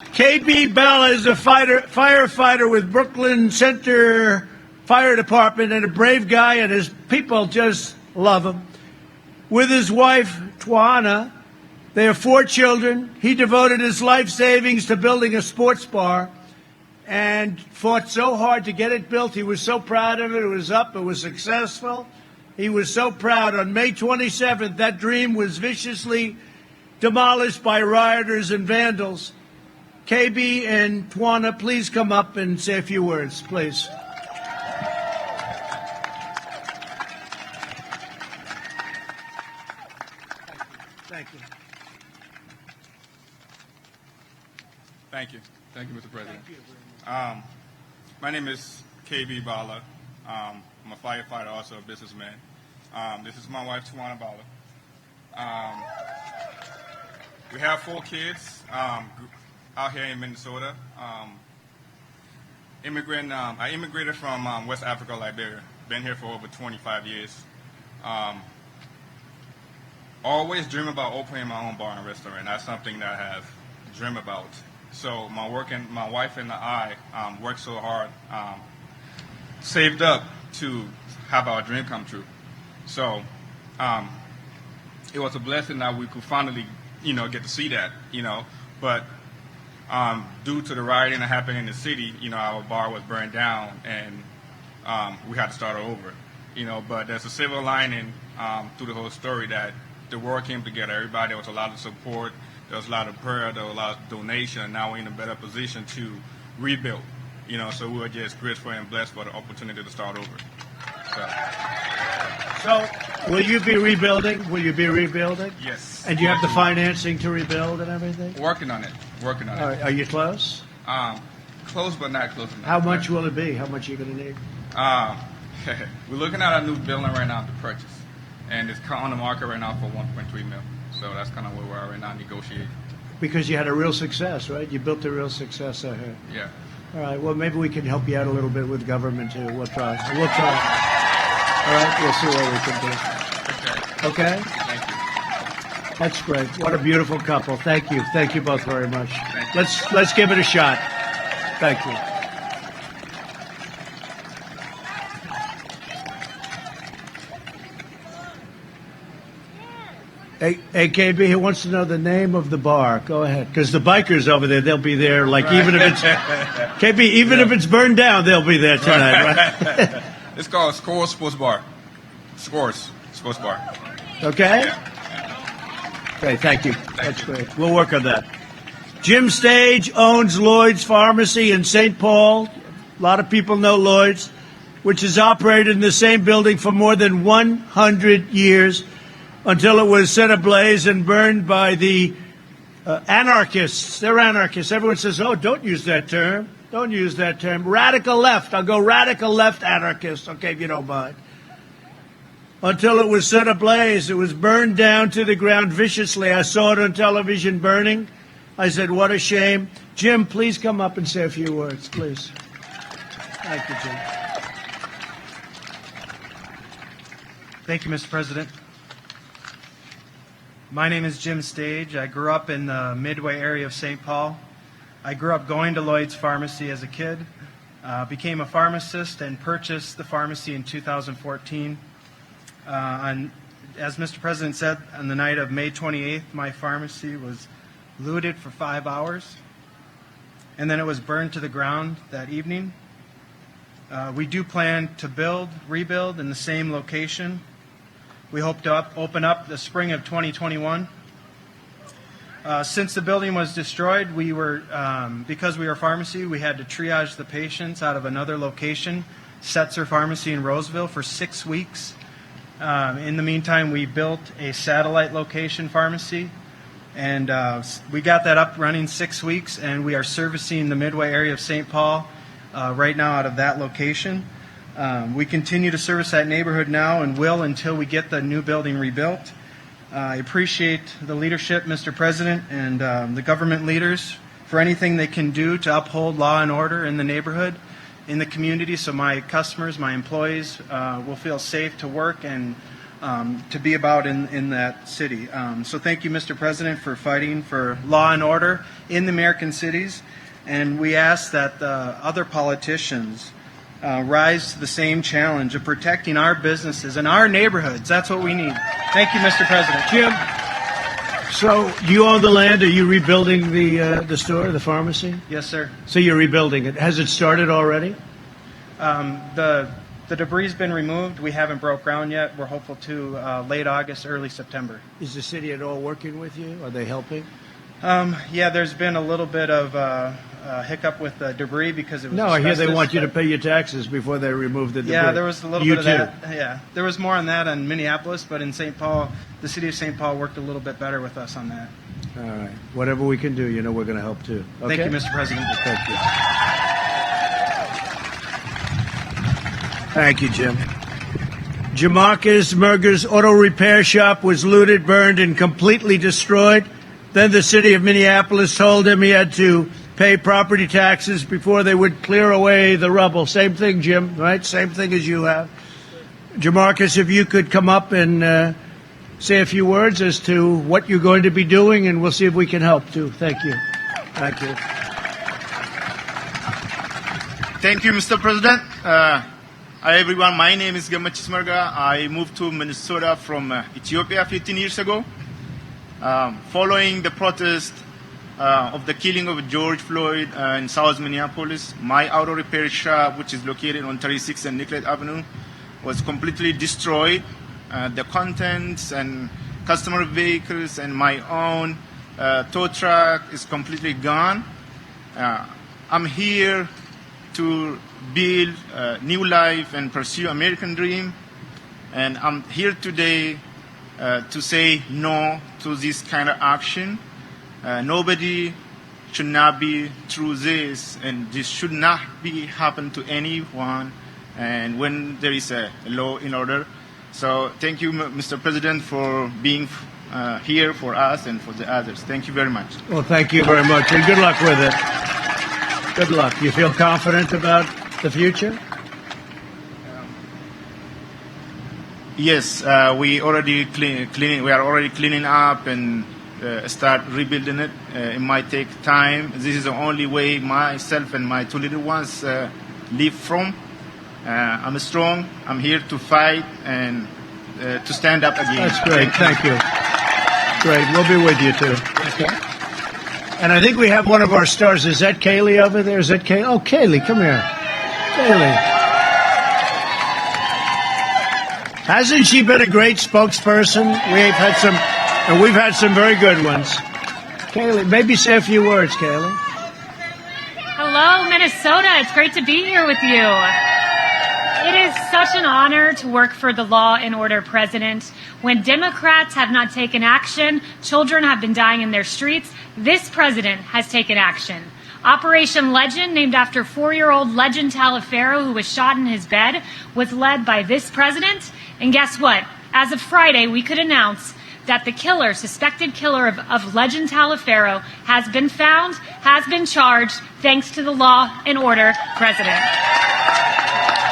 KB Bala is a firefighter with Brooklyn Center Fire Department and a brave guy, and his people just love him. With his wife, Tawana, they have 4 children. He devoted his life savings to building a sports bar and fought so hard to get it built. He was so proud of it. It was up. It was successful. He was so proud. On May 27th, that dream was viciously demolished by rioters and vandals. KB and Tawana, please come up and say a few words, please. Thank you. Thank you. Thank you, Mr. President. Thank you. My name is KB Bala. I'm a firefighter, also a businessman. This is my wife, Tawana Bala. We have 4 kids out here in Minnesota. I immigrated from West Africa, Liberia. Been here for over 25 years. Always dream about opening my own bar and restaurant. That's something that I have dreamed about. So my wife and I worked so hard, saved up to have our dream come true. So it was a blessing that we could finally, get to see that, But due to the rioting that happened in the city, our bar was burned down, and we had to start over, But there's a silver lining through the whole story that the world came together. Everybody, there was a lot of support. There was a lot of prayer, there was a lot of donation, and now we're in a better position to rebuild. So we were just grateful and blessed for the opportunity to start over. So, will you be rebuilding? Will you be rebuilding? Yes. And do you have the financing to rebuild and everything? Working on it. Are you close? Close, but not close enough. How much will it be? How much are you going to need? We're looking at a new building right now to purchase, and it's on the market right now for $1.3 million. So that's kind of where we are right now, negotiating. Because you had a real success, right? You built a real success out here. Yeah. All right. Well, maybe we can help you out a little bit with government too. We'll try. All right. We'll see what we can do. Okay. Thank you. That's great. What a beautiful couple. Thank you. Thank you both very much. Let's give it a shot. Thank you. AKB, who wants to know the name of the bar? Go ahead, because the bikers over there, they'll be there. Like right. Even if it's KB, if it's burned down, they'll be there tonight. Right? It's called Scores Sports Bar. Scores Sports Bar. Okay. Yeah. Okay. Thank you. That's great. We'll work on that. Jim Stage owns Lloyd's Pharmacy in St. Paul. A lot of people know Lloyd's, which has operated in the same building for more than 100 years. Until it was set ablaze and burned by the anarchists. They're anarchists. Everyone says, oh, don't use that term. Don't use that term. Radical left. I'll go radical left anarchist, okay, if you don't mind. Until it was set ablaze. It was burned down to the ground viciously. I saw it on television burning. I said, what a shame. Jim, please come up and say a few words, please. Thank you, Jim. Thank you, Mr. President. My name is Jim Stage. I grew up in the Midway area of St. Paul. I grew up going to Lloyd's Pharmacy as a kid, became a pharmacist, and purchased the pharmacy in 2014. As Mr. President said, on the night of May 28th, my pharmacy was looted for 5 hours, and then it was burned to the ground that evening. We do plan to rebuild in the same location. We hope to open up the spring of 2021. Since the building was destroyed, because we were a pharmacy, we had to triage the patients out of another location, Setzer Pharmacy in Roseville, for 6 weeks. In the meantime, we built a satellite location pharmacy, and we got that up running 6 weeks, and we are servicing the Midway area of St. Paul right now out of that location. We continue to service that neighborhood now and will until we get the new building rebuilt. I appreciate the leadership, Mr. President, and the government leaders for anything they can do to uphold law and order in the neighborhood, in the community, so my customers, my employees will feel safe to work and to be about in that city. So thank you, Mr. President, for fighting for law and order in the American cities. And we ask that other politicians rise to the same challenge of protecting our businesses and our neighborhoods. That's what we need. Thank you, Mr. President. Jim, so you own the land. Are you rebuilding the store, the pharmacy? Yes, sir. So you're rebuilding it. Has it started already? The debris has been removed. We haven't broke ground yet. We're hopeful to late August, early September. Is the city at all working with you? Are they helping? Yeah, there's been a little bit of hiccup with the debris because it was No, I hear they asbestos, want you to but- pay your taxes before they remove the debris. Yeah, there was a little You bit of too. that. Yeah, there was more on that in Minneapolis, but in St. Paul, the city of St. Paul worked a little bit better with us on that. All right. Whatever we can do, you know we're going to help too. Okay? Thank you, Mr. President. Thank you. Thank you, Jim. Jamarcus Merger's auto repair shop was looted, burned, and completely destroyed. Then the city of Minneapolis told him he had to pay property taxes before they would clear away the rubble. Same thing, Jim, right? Same thing as you have. Jamarcus, if you could come up and say a few words as to what you're going to be doing, and we'll see if we can help too. Thank you. Thank you. Thank you, Mr. President. Hi, everyone. My name is George Floyd. I moved to Minnesota from Ethiopia 15 years ago. Following the protest of the killing of George Floyd in South Minneapolis, my auto repair shop, which is located on 36th and Nicollet Avenue, was completely destroyed. The contents and customer vehicles and my own tow truck is completely gone. I'm here to build a new life and pursue American dream. And I'm here today to say no to this kind of action. Nobody should not be through this, and this should not be happen to anyone. And when there is a law in order. So thank you, Mr. President, for being here for us and for the others. Thank you very much. Well, thank you very much, and good luck with it. Good luck. You feel confident about the future? Yes, we already cleaning. We are already cleaning up and start rebuilding it. It might take time. This is the only way myself and my two little ones live from. I'm strong. I'm here to fight and to stand up again. That's great. Thank you. Great. We'll be with you too. Okay. And I think we have one of our stars. Is that Kaylee over there? Is that Kaylee? Oh, Kaylee, come here. Kaylee. Hasn't she been a great spokesperson? We've had some very good ones. Kaylee, maybe say a few words, Kaylee. Hello, Minnesota. It's great to be here with you. It is such an honor to work for the law and order president. When Democrats have not taken action, children have been dying in their streets, this president has taken action. Operation Legend, named after 4-year-old Legend Taliaferro, who was shot in his bed, was led by this president. And guess what? As of Friday, we could announce that the killer, suspected killer of Legend Taliaferro, has been found, has been charged, thanks to the law and order president.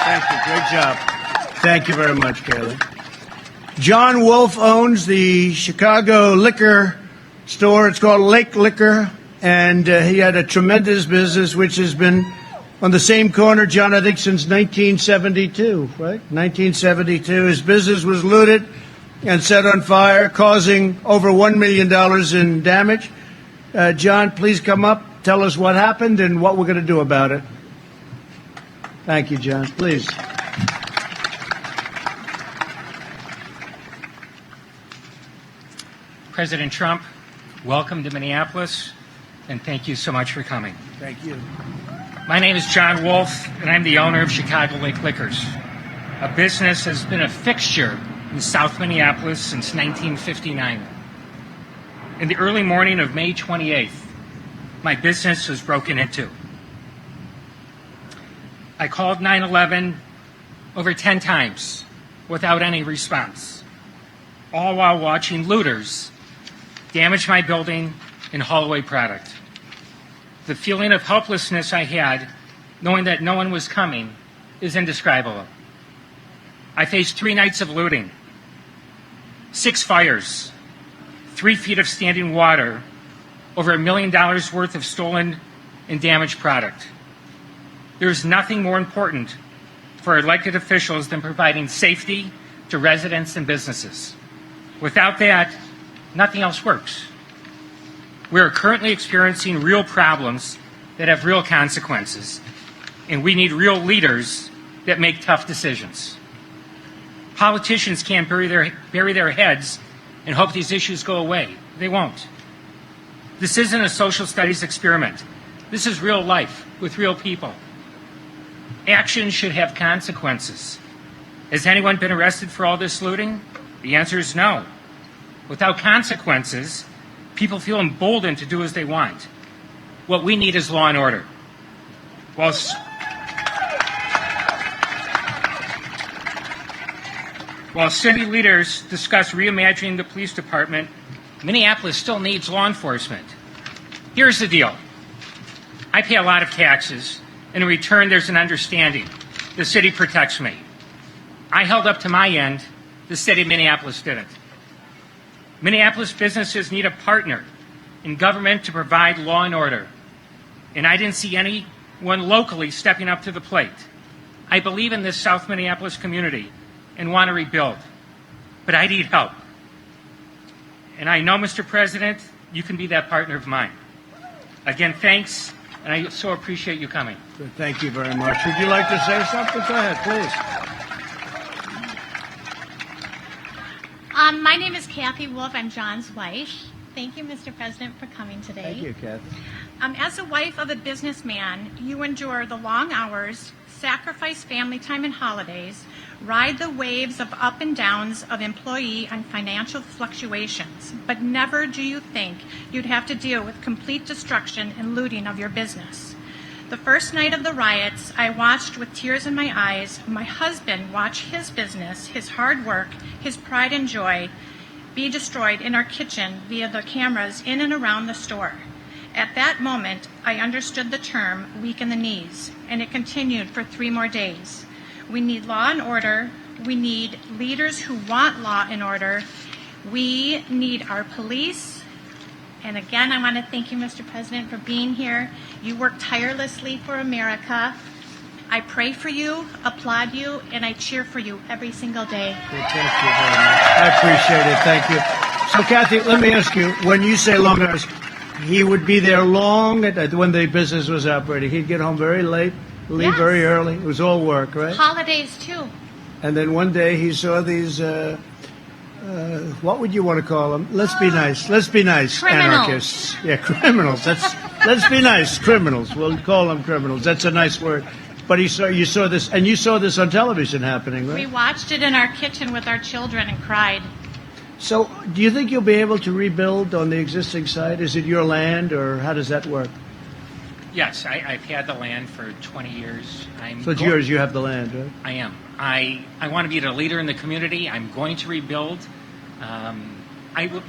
Thank you. Great job. Thank you very much, Kaylee. John Wolf owns the Chicago liquor store. It's called Lake Liquor. And he had a tremendous business, which has been on the same corner, John, I think, since 1972, right? 1972. His business was looted and set on fire, causing over $1 million in damage. John, please come up, tell us what happened and what we're going to do about it. Thank you, John. Please. President Trump, welcome to Minneapolis, and thank you so much for coming. Thank you. My name is John Wolf, and I'm the owner of Chicagoland Liquors. A business has been a fixture in South Minneapolis since 1959. In the early morning of May 28th, my business was broken into. I called 911 over 10 times without any response, all while watching looters damage my building and haul away product. The feeling of helplessness I had, knowing that no one was coming, is indescribable. I faced 3 nights of looting, 6 fires, 3 feet of standing water, over $1 million worth of stolen and damaged product. There is nothing more important for elected officials than providing safety to residents and businesses. Without that, nothing else works. We are currently experiencing real problems that have real consequences, and we need real leaders that make tough decisions. Politicians can't bury their heads and hope these issues go away. They won't. This isn't a social studies experiment. This is real life with real people. Action should have consequences. Has anyone been arrested for all this looting? The answer is no. Without consequences, people feel emboldened to do as they want. What we need is law and order. While city leaders discuss reimagining the police department, Minneapolis still needs law enforcement. Here's the deal. I pay a lot of taxes, and in return there's an understanding. The city protects me. I held up to my end. The city of Minneapolis didn't. Minneapolis businesses need a partner in government to provide law and order. And I didn't see anyone locally stepping up to the plate. I believe in this South Minneapolis community and want to rebuild. But I need help. And I know, Mr. President, you can be that partner of mine. Again, thanks, and I so appreciate you coming. Good. Thank you very much. Would you like to say something? Go ahead, please. My name is Kathy Wolf. I'm John's wife. Thank you, Mr. President, for coming today. Thank you, Kathy. As a wife of a businessman, you endure the long hours, sacrifice family time and holidays, ride the waves of up and downs of employee and financial fluctuations, but never do you think you'd have to deal with complete destruction and looting of your business. The first night of the riots, I watched with tears in my eyes my husband watch his business, his hard work, his pride and joy be destroyed in our kitchen via the cameras in and around the store. At that moment, I understood the term weak in the knees, and it continued for 3 more days. We need law and order. We need leaders who want law and order. We need our police. And again, I want to thank you, Mr. President, for being here. You work tirelessly for America. I pray for you, applaud you, and I cheer for you every single day. Well, thank you very much. I appreciate it. Thank you. So, Kathy, let me ask you, when you say long hours, he would be there long when the business was operating. He'd get home very late, leave Yes. very early. It was all work, right? Holidays, too. And then one day he saw these, what would you want to call them? Let's be nice. Let's be nice. Criminals. Anarchists. Yeah, criminals. Let's be nice. Criminals. We'll call them criminals. That's a nice word. But you saw this, and you saw this on television happening, right? We watched it in our kitchen with our children and cried. So, do you think you'll be able to rebuild on the existing site? Is it your land, or how does that work? Yes, I've had the land for 20 years. So it's yours. You have the land, right? I am. I want to be the leader in the community. I'm going to rebuild.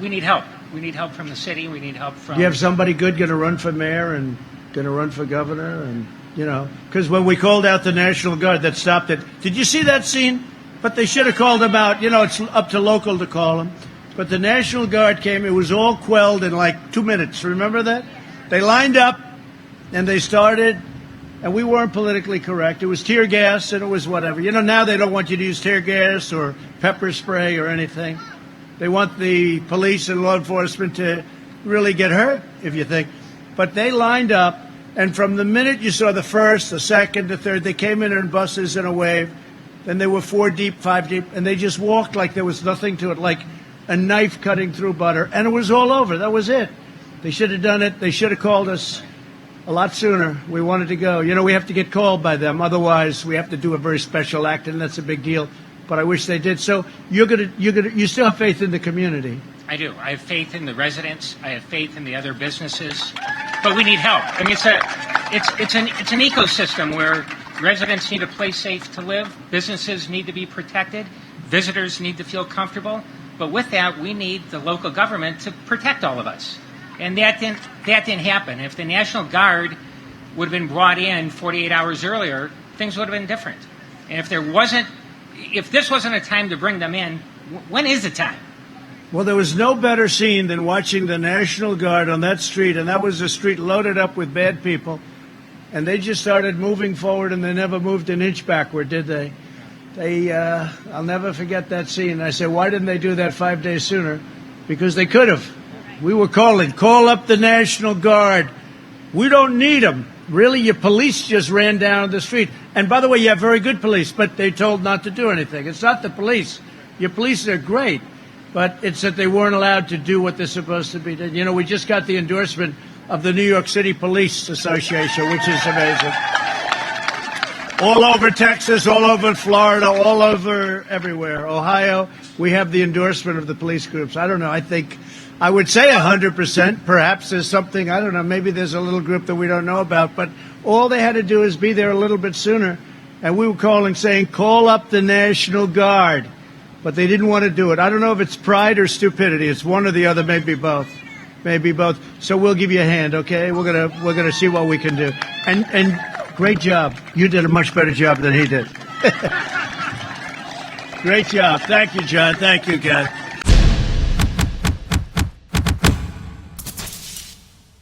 We need help. We need help from the city. We need help from... Do you have somebody good going to run for mayor and going to run for governor? And, you know, because when we called out the National Guard that stopped it, did you see that scene? But they should have called them out. You know, it's up to local to call them. But the National Guard came. It was all quelled in like 2 minutes. Remember that? They lined up and they started, and we weren't politically correct. It was tear gas and it was whatever. You know, now they don't want you to use tear gas or pepper spray or anything. They want the police and law enforcement to really get hurt, if you think. But they lined up, and from the minute you saw the first, the second, the third, they came in buses in a wave. Then they were 4 deep, 5 deep, and they just walked like there was nothing to it, like a knife cutting through butter. And it was all over. That was it. They should have done it. They should have called us a lot sooner. We wanted to go. You know, we have to get called by them. Otherwise, we have to do a very special act, and that's a big deal. But I wish they did. So you still have faith in the community. I do. I have faith in the residents. I have faith in the other businesses. But we need help. I mean, it's an ecosystem where residents need a place safe to live. Businesses need to be protected. Visitors need to feel comfortable. But with that, we need the local government to protect all of us. And that didn't happen. If the National Guard would have been brought in 48 hours earlier, things would have been different. And if this wasn't a time to bring them in, when is the time? Well, there was no better scene than watching the National Guard on that street, and that was a street loaded up with bad people, and they just started moving forward, and they never moved an inch backward, did they? I'll never forget that scene. I said, why didn't they do that 5 days sooner? Because they could have. We were calling, call up the National Guard. We don't need them. Really, your police just ran down the street. And by the way, you have very good police, but they told not to do anything. It's not the police. Your police are great, but it's that they weren't allowed to do what they're supposed to be doing. You know, we just got the endorsement of the New York City Police Association, which is amazing. All over Texas, all over Florida, all over everywhere. Ohio, we have the endorsement of the police groups. I don't know. I would say 100%. Perhaps there's something, I don't know, maybe there's a little group that we don't know about. But all they had to do is be there a little bit sooner. And we were calling, saying, call up the National Guard. But they didn't want to do it. I don't know if it's pride or stupidity. It's one or the other, maybe both. Maybe both. So we'll give you a hand, okay? We're gonna see what we can do. And great job. You did a much better job than he did. Great job. Thank you, John. Thank you, guys.